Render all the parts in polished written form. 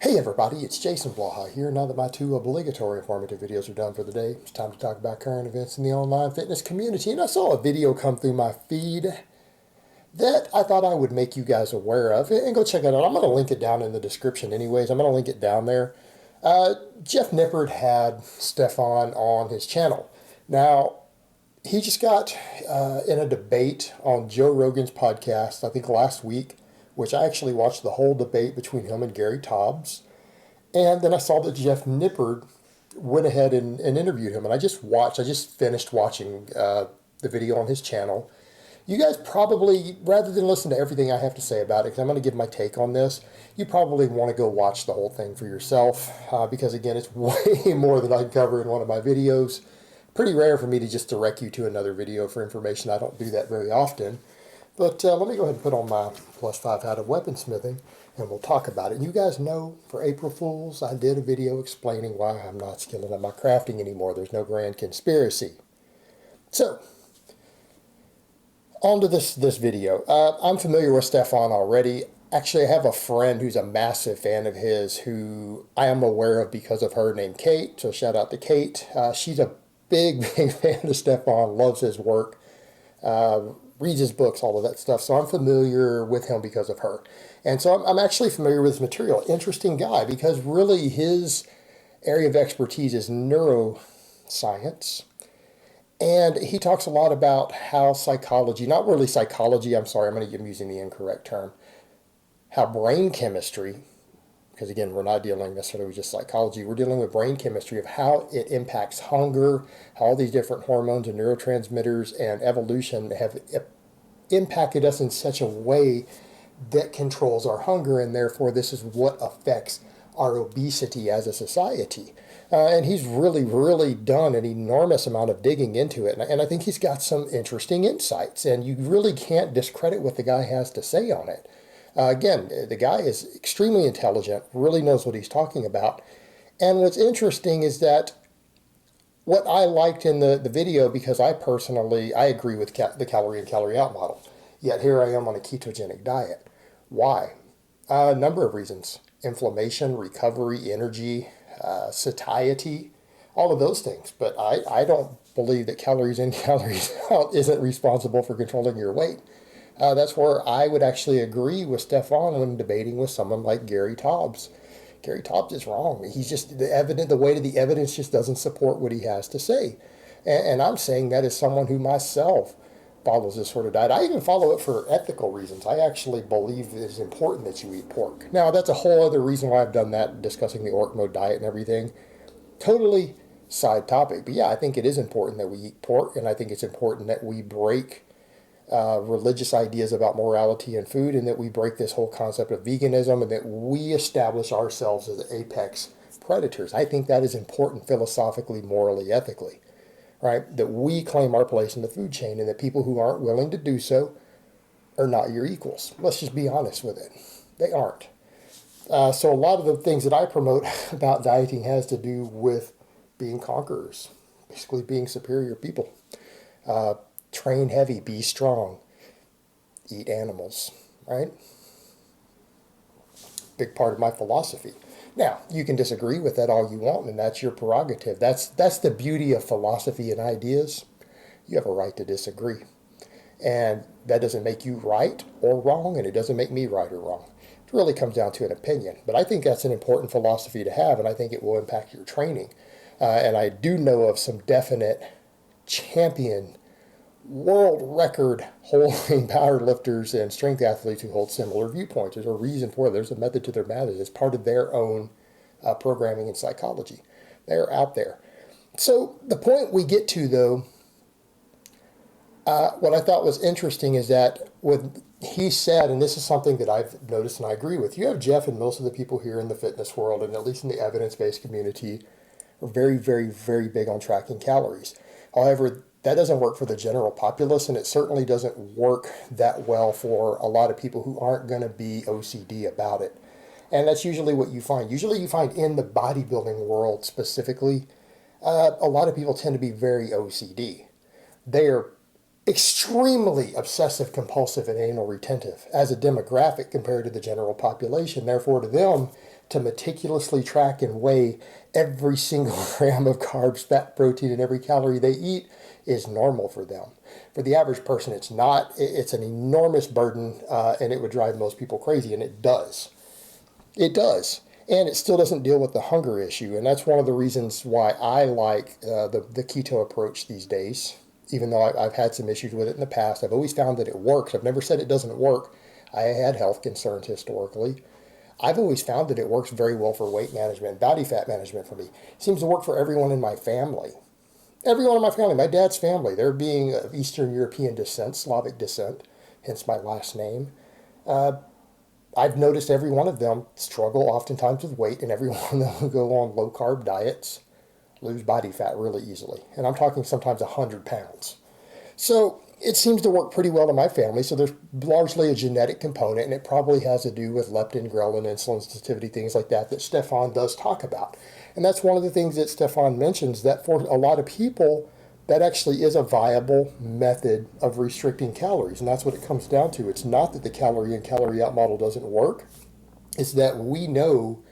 Hey everybody, it's Jason Blaha here. Now that my two obligatory informative videos are done for the day, it's time to talk about current events in the online fitness community. And I saw a video come through my feed that I thought I would make you guys aware of. And go check it out. I'm going to link it down in the description anyways. I'm going to link it down there. Jeff Nippard had Stephan on his channel. Now, he just got in a debate on Joe Rogan's podcast, I think last week, which I actually watched the whole debate between him and Gary Taubes. And then I saw that Jeff Nippard went ahead and interviewed him. And I just finished watching the video on his channel. You guys probably, rather than listen to everything I have to say about it, because I'm going to give my take on this, you probably want to go watch the whole thing for yourself. Because again, it's way more than I can cover in one of my videos. Pretty rare for me to just direct you to another video for information. I don't do that very often. But let me go ahead and put on my +5 hat of weaponsmithing, and we'll talk about it. And you guys know, for April Fools, I did a video explaining why I'm not skilling at my crafting anymore. There's no grand conspiracy. So, on to this video. I'm familiar with Stephan already. Actually, I have a friend who's a massive fan of his who I am aware of because of her, named Kate. So shout out to Kate. She's a big fan of Stephan, loves his work. Reads his books, all of that stuff. So I'm familiar with him because of her. And so I'm actually familiar with his material. Interesting guy, because really his area of expertise is neuroscience. And he talks a lot about how psychology, not really psychology, I'm sorry, I'm using the incorrect term, how brain chemistry, because again, we're not dealing necessarily with just psychology, we're dealing with brain chemistry of how it impacts hunger, how all these different hormones and neurotransmitters and evolution have impacted us in such a way that controls our hunger, and therefore this is what affects our obesity as a society. And he's really done an enormous amount of digging into it, and I think he's got some interesting insights, and you really can't discredit what the guy has to say on it. Again, the guy is extremely intelligent, really knows what he's talking about. And what's interesting is that what I liked in the video, because I agree with the calorie in, calorie out model. Yet here I am on a ketogenic diet. Why? A number of reasons. Inflammation, recovery, energy, satiety, all of those things. But I don't believe that calories in, calories out isn't responsible for controlling your weight. That's where I would actually agree with Stephan when debating with someone like Gary Taubes. Gary Taubes is wrong. He's just the weight of the evidence just doesn't support what he has to say. And I'm saying that as someone who myself follows this sort of diet. I even follow it for ethical reasons. I actually believe it is important that you eat pork. Now, that's a whole other reason why I've done that, discussing the orc mode diet and everything. Totally side topic. But yeah, I think it is important that we eat pork, and I think it's important that we break religious ideas about morality and food, and that we break this whole concept of veganism, and that we establish ourselves as apex predators. I think that is important philosophically, morally, ethically, right? That we claim our place in the food chain, and that people who aren't willing to do so are not your equals. Let's just be honest with it. They aren't. So a lot of the things that I promote about dieting has to do with being conquerors, basically being superior people. Train heavy, be strong, eat animals, right? Big part of my philosophy. Now, you can disagree with that all you want, and that's your prerogative. That's the beauty of philosophy and ideas. You have a right to disagree. And that doesn't make you right or wrong, and it doesn't make me right or wrong. It really comes down to an opinion. But I think that's an important philosophy to have, and I think it will impact your training. And I do know of some definite champion world record holding powerlifters and strength athletes who hold similar viewpoints. There's a reason for it. There's a method to their madness. It's part of their own programming and psychology. They're out there. So the point we get to, though, what I thought was interesting is that what he said, and this is something that I've noticed and I agree with, you have Jeff and most of the people here in the fitness world, and at least in the evidence-based community, are very big on tracking calories. However, that doesn't work for the general populace, and it certainly doesn't work that well for a lot of people who aren't going to be OCD about it. And that's usually what you find. Usually you find in the bodybuilding world specifically, a lot of people tend to be very OCD. They are extremely obsessive compulsive and anal retentive as a demographic compared to the general population. Therefore, to them, to meticulously track and weigh every single gram of carbs, fat, protein, and every calorie they eat is normal for them. For the average person, it's not. It's an enormous burden, and it would drive most people crazy, and it does. It does. And it still doesn't deal with the hunger issue. And that's one of the reasons why I like the keto approach these days. Even though I've had some issues with it in the past, I've always found that it works. I've never said it doesn't work. I had health concerns historically. I've always found that it works very well for weight management, body fat management for me. It seems to work for everyone in my family. Everyone in my family, my dad's family, they're being of Eastern European descent, Slavic descent, hence my last name. I've noticed every one of them struggle oftentimes with weight, and every one of them will go on low-carb diets, lose body fat really easily. And I'm talking sometimes 100 pounds. So it seems to work pretty well in my family. So there's largely a genetic component, and it probably has to do with leptin, ghrelin, insulin sensitivity, things like that Stephan does talk about. And that's one of the things that Stephan mentions, that for a lot of people, that actually is a viable method of restricting calories. And that's what it comes down to. It's not that the calorie in, calorie out model doesn't work. It's that we know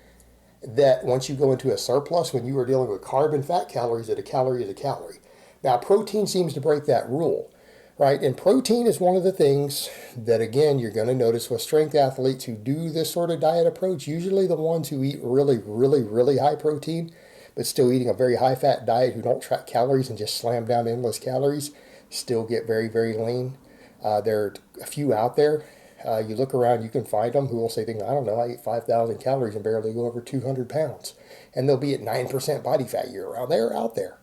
that once you go into a surplus, when you are dealing with carb and fat calories, that a calorie is a calorie. Now, protein seems to break that rule, right? And protein is one of the things that, again, you're going to notice with strength athletes who do this sort of diet approach, usually the ones who eat really, really, really high protein, but still eating a very high fat diet, who don't track calories and just slam down endless calories, still get very, very lean. There are a few out there. You look around, you can find them who will say things, I don't know, I eat 5,000 calories and barely go over 200 pounds. And they'll be at 9% body fat year round. They're out there.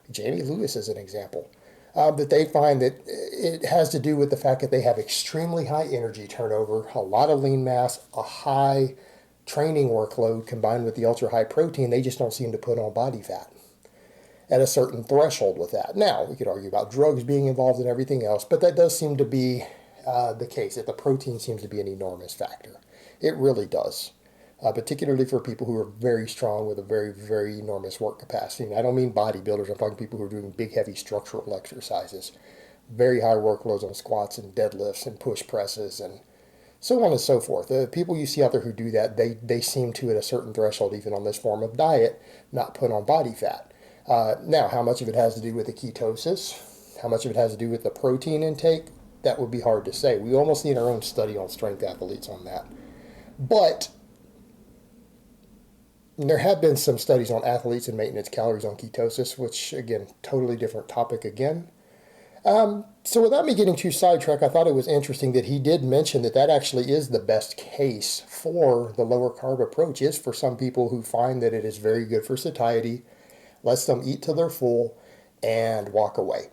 Jamie Lewis is an example. That they find that it has to do with the fact that they have extremely high energy turnover, a lot of lean mass, a high training workload combined with the ultra high protein. They just don't seem to put on body fat at a certain threshold with that. Now, we could argue about drugs being involved and everything else, but that does seem to be the case, that the protein seems to be an enormous factor. It really does. Particularly for people who are very strong with a very, very enormous work capacity. And I don't mean bodybuilders, I'm talking people who are doing big, heavy structural exercises. Very high workloads on squats and deadlifts and push presses and so on and so forth. The people you see out there who do that, they seem to, at a certain threshold, even on this form of diet, not put on body fat. Now, how much of it has to do with the ketosis, how much of it has to do with the protein intake, that would be hard to say. We almost need our own study on strength athletes on that. But there have been some studies on athletes and maintenance calories on ketosis, which, again, totally different topic again. So without me getting too sidetracked, I thought it was interesting that he did mention that that actually is the best case for the lower carb approach, is for some people who find that it is very good for satiety, lets them eat till they're full, and walk away,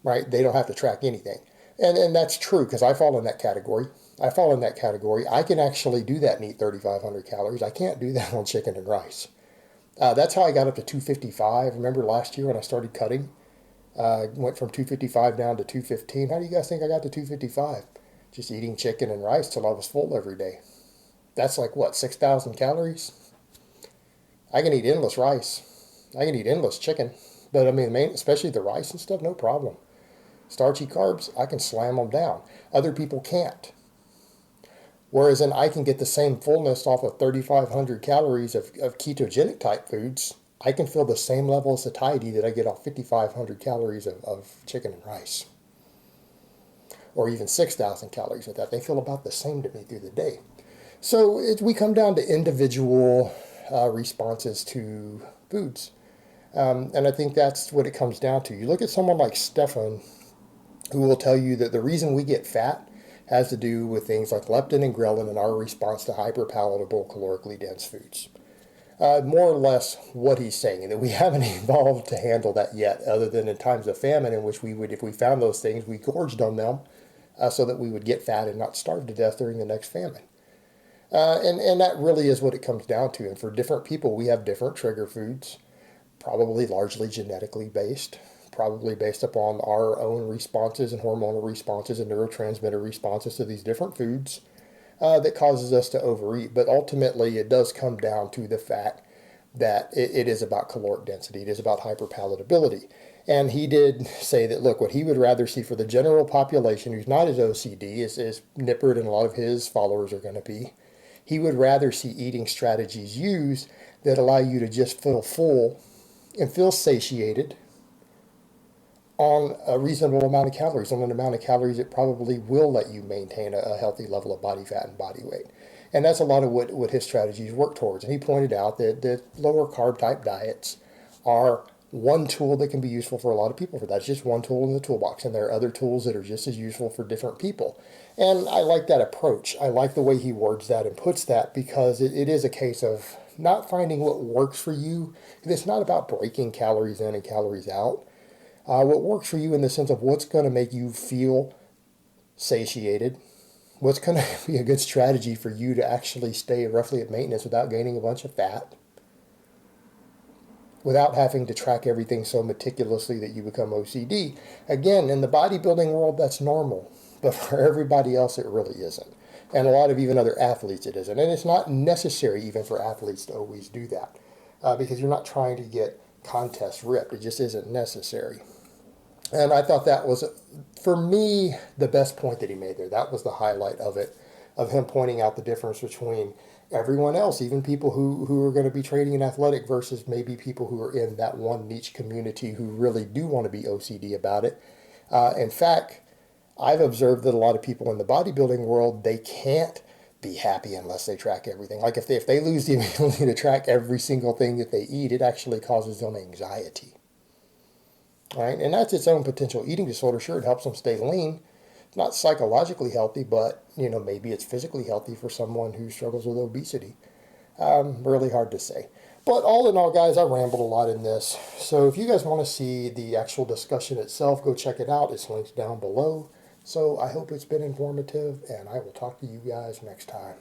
right? They don't have to track anything. And that's true, because I fall in that category. I can actually do that and eat 3,500 calories. I can't do that on chicken and rice. That's how I got up to 255. Remember last year when I started cutting? Went from 255 down to 215. How do you guys think I got to 255? Just eating chicken and rice till I was full every day. That's like, what, 6,000 calories? I can eat endless rice. I can eat endless chicken. But I mean, especially the rice and stuff, no problem. Starchy carbs, I can slam them down. Other people can't. Whereas then I can get the same fullness off of 3,500 calories of ketogenic type foods. I can feel the same level of satiety that I get off 5,500 calories of chicken and rice. Or even 6,000 calories with that. They feel about the same to me through the day. So we come down to individual responses to foods. And I think that's what it comes down to. You look at someone like Stephan, who will tell you that the reason we get fat has to do with things like leptin and ghrelin and our response to hyperpalatable, calorically dense foods. More or less what he's saying, and that we haven't evolved to handle that yet, other than in times of famine in which we would, if we found those things, we gorged on them so that we would get fat and not starve to death during the next famine. And that really is what it comes down to. And for different people, we have different trigger foods, probably largely genetically based, probably based upon our own responses and hormonal responses and neurotransmitter responses to these different foods. That causes us to overeat. But ultimately, it does come down to the fact that it is about caloric density. It is about hyperpalatability. And he did say that, look, what he would rather see for the general population who's not as OCD, as Nippard and a lot of his followers are going to be, He would rather see eating strategies used that allow you to just feel full and feel satiated on a reasonable amount of calories, on an amount of calories that probably will let you maintain a healthy level of body fat and body weight. And that's a lot of what his strategies work towards. And he pointed out that lower carb type diets are one tool that can be useful for a lot of people. For that's just one tool in the toolbox, and there are other tools that are just as useful for different people. And I like that approach. I like the way he words that and puts that, because it is a case of not finding what works for you. It's not about breaking calories in and calories out. What works for you in the sense of what's going to make you feel satiated, what's going to be a good strategy for you to actually stay roughly at maintenance without gaining a bunch of fat, without having to track everything so meticulously that you become OCD. Again, in the bodybuilding world, that's normal, but for everybody else, it really isn't. And a lot of even other athletes, it isn't. And it's not necessary even for athletes to always do that, because you're not trying to get contests ripped. It just isn't necessary. And I thought that was, for me, the best point that he made there. That was the highlight of it, of him pointing out the difference between everyone else, even people who are going to be training in athletic versus maybe people who are in that one niche community who really do want to be OCD about it. In fact, I've observed that a lot of people in the bodybuilding world, they can't be happy unless they track everything. Like if they lose the ability to track every single thing that they eat, it actually causes them anxiety. All right, and that's its own potential eating disorder. Sure, it helps them stay lean. It's not psychologically healthy, but maybe it's physically healthy for someone who struggles with obesity. Really hard to say. But all in all, guys, I rambled a lot in this. So if you guys want to see the actual discussion itself, go check it out. It's linked down below. So I hope it's been informative, and I will talk to you guys next time.